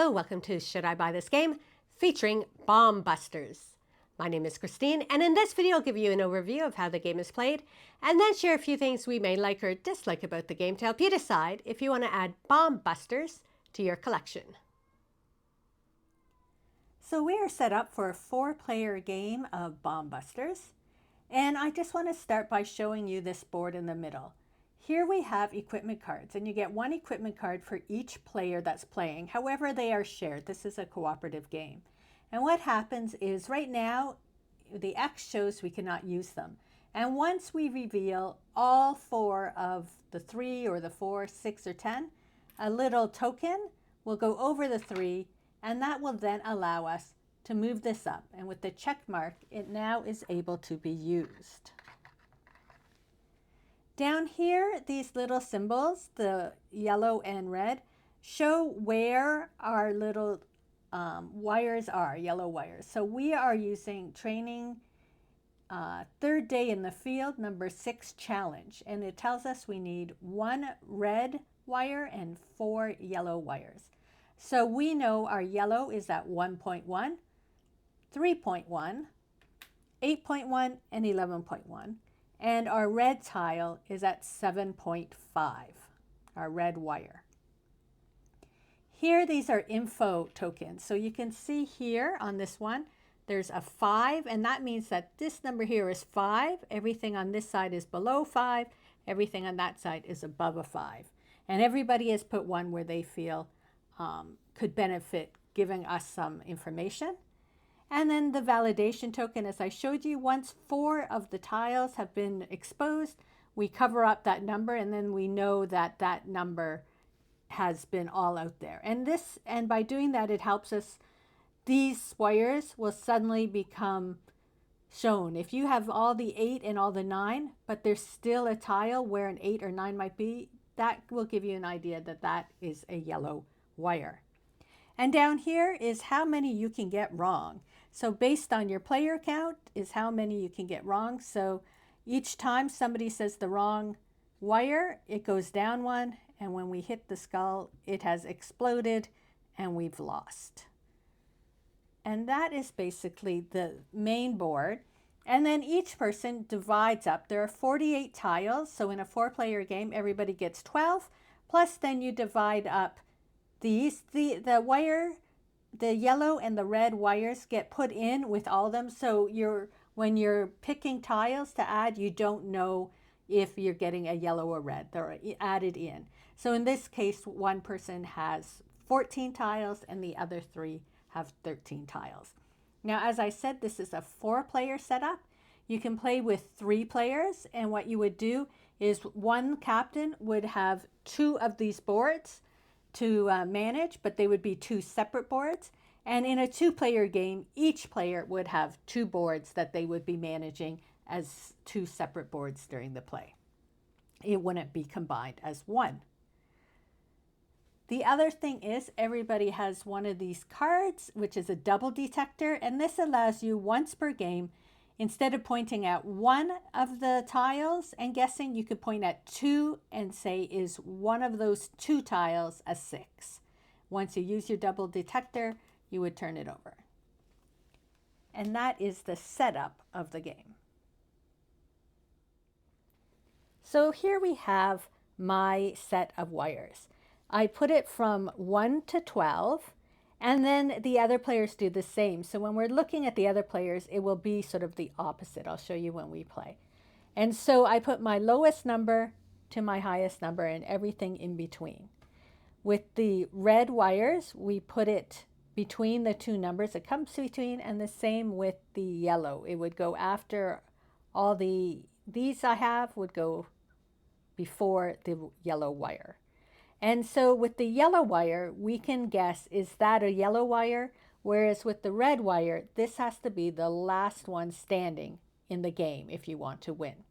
Hello, welcome to Should I Buy This Game? Featuring Bomb Busters. My name is Christine, and in this video I'll give you an overview of how the game is played, and then share a few things we may like or dislike about the game to help you decide if you want to add Bomb Busters to your collection. So we are set up for a 4-player game of Bomb Busters, and I just want to start by showing you this board in the middle. Here we have equipment cards, and you get one equipment card for each player that's playing. However, they are shared. This is a cooperative game. And what happens is right now, the X shows we cannot use them. And once we reveal all 4 of the 3 or the 4, 6 or 10, a little token will go over the 3, and that will then allow us to move this up. And with the check mark, it now is able to be used. Down here, these little symbols, the yellow and red, show where our little wires are, yellow wires. So we are using training third day in the field, number 6 challenge. And it tells us we need 1 red wire and 4 yellow wires. So we know our yellow is at 1.1, 3.1, 8.1, and 11.1. And our red tile is at 7.5, our red wire. Here, these are info tokens. So you can see here on this one, there's a 5, and that means that this number here is 5. Everything on this side is below 5. Everything on that side is above a 5. And everybody has put one where they feel could benefit giving us some information. And then the validation token, as I showed you, once 4 of the tiles have been exposed, we cover up that number, and then we know that that number has been all out there. And by doing that, it helps us. These wires will suddenly become shown. If you have all the 8 and all the 9, but there's still a tile where an 8 or 9 might be, that will give you an idea that that is a yellow wire. And down here is how many you can get wrong. So based on your player count is how many you can get wrong. So each time somebody says the wrong wire, it goes down 1. And when we hit the skull, it has exploded and we've lost. And that is basically the main board. And then each person divides up. There are 48 tiles. So in a 4-player game, everybody gets 12. Plus then you divide up these, the wire, the yellow and the red wires get put in with all of them. So when you're picking tiles to add, you don't know if you're getting a yellow or red. They're added in. So in this case, one person has 14 tiles and the other 3 have 13 tiles. Now, as I said, this is a 4-player setup. You can play with 3 players, and what you would do is one captain would have 2 of these boards to manage, but they would be 2 separate boards. And in a 2-player game, each player would have 2 boards that they would be managing as 2 separate boards during the play. It wouldn't be combined as one. The other thing is everybody has one of these cards, which is a double detector, and this allows you once per game, instead of pointing at 1 of the tiles and guessing, you could point at 2 and say, is one of those 2 tiles a 6? Once you use your double detector, you would turn it over. And that is the setup of the game. So here we have my set of wires. I put it from 1 to 12. And then the other players do the same. So when we're looking at the other players, it will be sort of the opposite. I'll show you when we play. And so I put my lowest number to my highest number and everything in between. With the red wires, we put it between the 2 numbers it comes between, and the same with the yellow. It would go after all these I have would go before the yellow wire. And so with the yellow wire, we can guess, is that a yellow wire? Whereas with the red wire, this has to be the last one standing in the game if you want to win.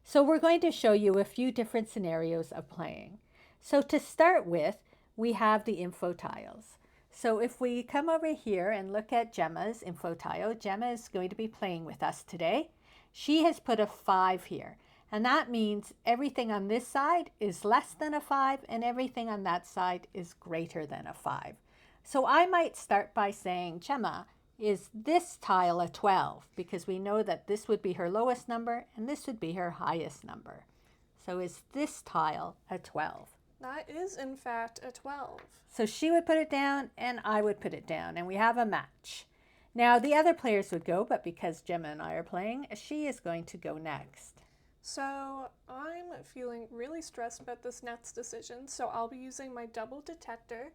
So we're going to show you a few different scenarios of playing. So to start with, we have the info tiles. So if we come over here and look at Gemma's info tile, Gemma is going to be playing with us today. She has put a 5 here. And that means everything on this side is less than a 5 and everything on that side is greater than a 5. So I might start by saying, Gemma, is this tile a 12? Because we know that this would be her lowest number and this would be her highest number. So is this tile a 12? That is, in fact, a 12. So she would put it down and I would put it down, and we have a match. Now the other players would go, but because Gemma and I are playing, she is going to go next. So I'm feeling really stressed about this next decision, so I'll be using my double detector,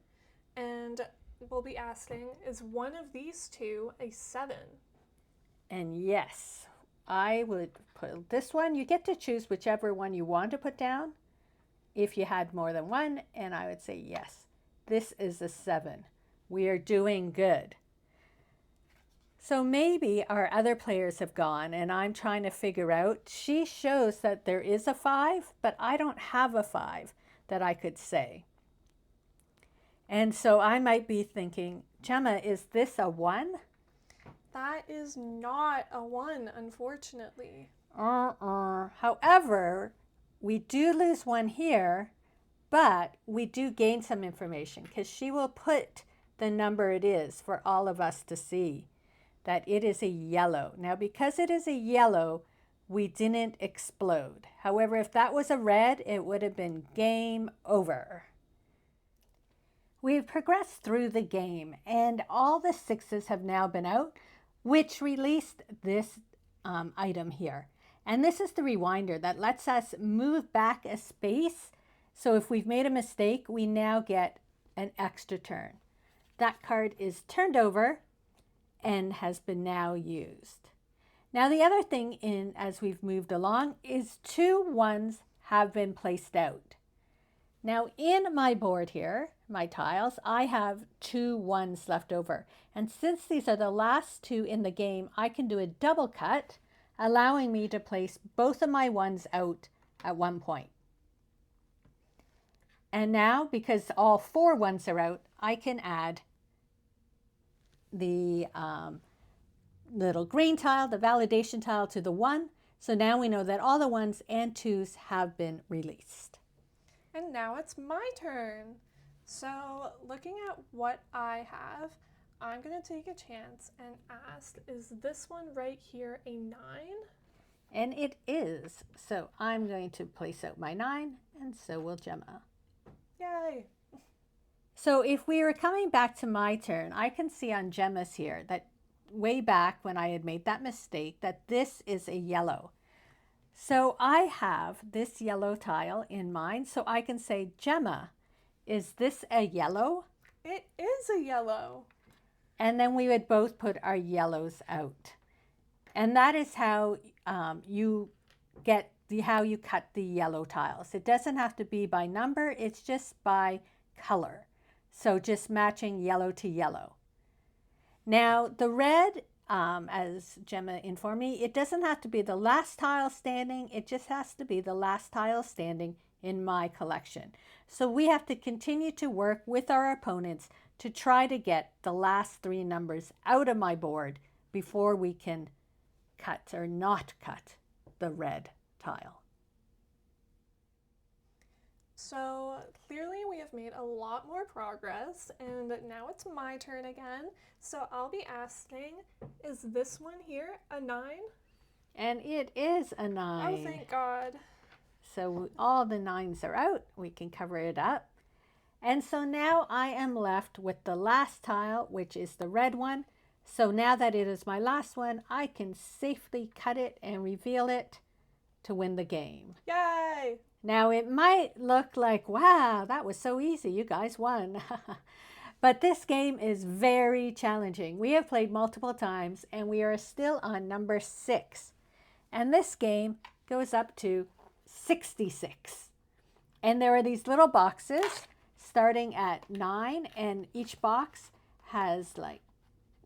and we'll be asking, is one of these two a 7? And yes, I would put this one. You get to choose whichever one you want to put down if you had more than one, and I would say yes, this is a 7. We are doing good. So maybe our other players have gone and I'm trying to figure out, she shows that there is a 5, but I don't have a 5 that I could say. And so I might be thinking, Gemma, is this a 1? That is not a 1, unfortunately. However, we do lose 1 here, but we do gain some information because she will put the number it is for all of us to see, that it is a yellow. Now, because it is a yellow, we didn't explode. However, if that was a red, it would have been game over. We've progressed through the game and all the 6s have now been out, which released this item here. And this is the rewinder that lets us move back a space. So if we've made a mistake, we now get an extra turn. That card is turned over and has been now used. Now the other thing in as we've moved along is 2 1s have been placed out. Now in my board here, my tiles, I have 2 1s left over. And since these are the last 2 in the game, I can do a double cut, allowing me to place both of my 1s out at one point. And now, because all 4 1s are out, I can add the little green tile, the validation tile, to the 1. So now we know that all the 1s and 2s have been released. And now it's my turn. So looking at what I have, I'm going to take a chance and ask, is this one right here a 9? And it is. So I'm going to place out my 9, and so will Gemma. Yay! So if we were coming back to my turn, I can see on Gemma's here that way back when I had made that mistake, that this is a yellow. So I have this yellow tile in mind, so I can say, Gemma, is this a yellow? It is a yellow. And then we would both put our yellows out. And that is how you get how you cut the yellow tiles. It doesn't have to be by number, it's just by color. So just matching yellow to yellow. Now the red, as Gemma informed me, it doesn't have to be the last tile standing, it just has to be the last tile standing in my collection. So we have to continue to work with our opponents to try to get the last 3 numbers out of my board before we can cut or not cut the red tile. So clearly we have made a lot more progress, and now it's my turn again. So I'll be asking, is this one here a 9? And it is a 9. Oh, thank God. So all the 9s are out. We can cover it up. And so now I am left with the last tile, which is the red one. So now that it is my last one, I can safely cut it and reveal it to win the game. Yay! Now it might look like, wow, that was so easy, you guys won. But this game is very challenging. We have played multiple times and we are still on number 6. And this game goes up to 66. And there are these little boxes starting at 9, and each box has like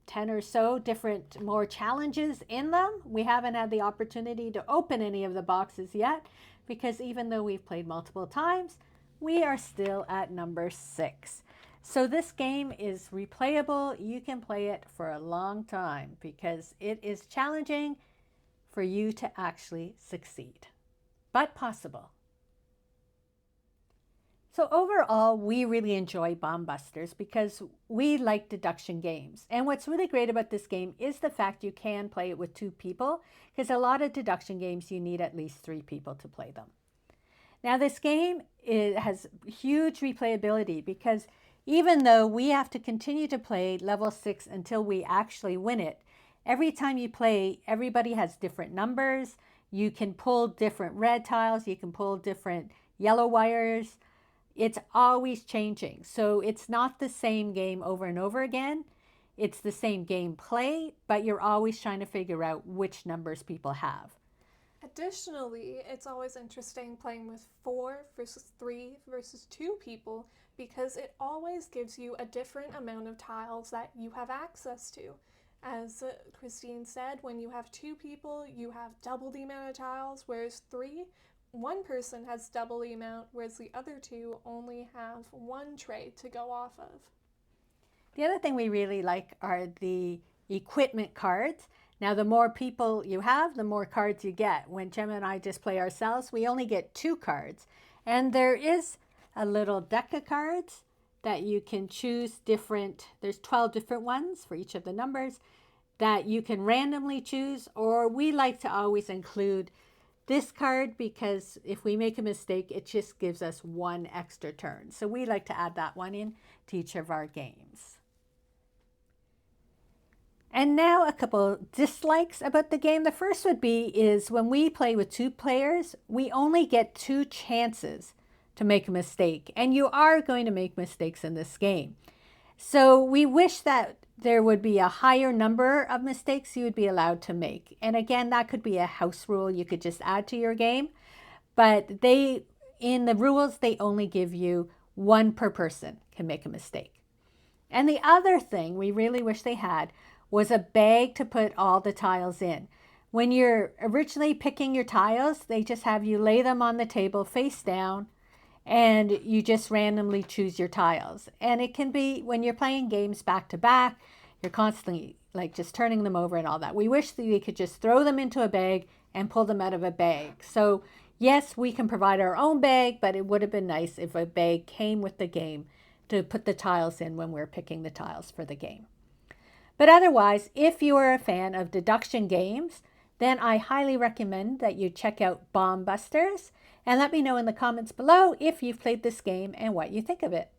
10 or so different more challenges in them. We haven't had the opportunity to open any of the boxes yet, because even though we've played multiple times, we are still at number 6. So this game is replayable. You can play it for a long time because it is challenging for you to actually succeed, but possible. So overall, we really enjoy Bomb Busters because we like deduction games. And what's really great about this game is the fact you can play it with 2 people, because a lot of deduction games you need at least 3 people to play them. Now this game has huge replayability because even though we have to continue to play level 6 until we actually win it, every time you play, everybody has different numbers. You can pull different red tiles, you can pull different yellow wires. It's always changing. So it's not the same game over and over again. It's the same gameplay, but you're always trying to figure out which numbers people have. Additionally, it's always interesting playing with 4 versus 3 versus 2 people because it always gives you a different amount of tiles that you have access to. As Christine said, when you have 2 people, you have double the amount of tiles, whereas 3, one person has double the amount, whereas the other 2 only have 1 tray to go off of. The other thing we really like are the equipment cards. Now, the more people you have, the more cards you get. When Gemma and I just play ourselves, we only get 2 cards. And there is a little deck of cards that you can choose different, there's 12 different ones for each of the numbers that you can randomly choose, or we like to always include this card because if we make a mistake, it just gives us 1 extra turn. So we like to add that one in to each of our games. And now a couple dislikes about the game. The first would be is when we play with 2 players, we only get 2 chances to make a mistake. And you are going to make mistakes in this game. So we wish that there would be a higher number of mistakes you would be allowed to make. And again, that could be a house rule you could just add to your game. But in the rules, they only give you 1 per person can make a mistake. And the other thing we really wish they had was a bag to put all the tiles in. When you're originally picking your tiles, they just have you lay them on the table face down and you just randomly choose your tiles. And it can be when you're playing games back to back, you're constantly like just turning them over and all that. We wish that we could just throw them into a bag and pull them out of a bag. So yes, we can provide our own bag, but it would have been nice if a bag came with the game to put the tiles in when we're picking the tiles for the game. But otherwise, if you are a fan of deduction games, then I highly recommend that you check out Bomb Busters and let me know in the comments below if you've played this game and what you think of it.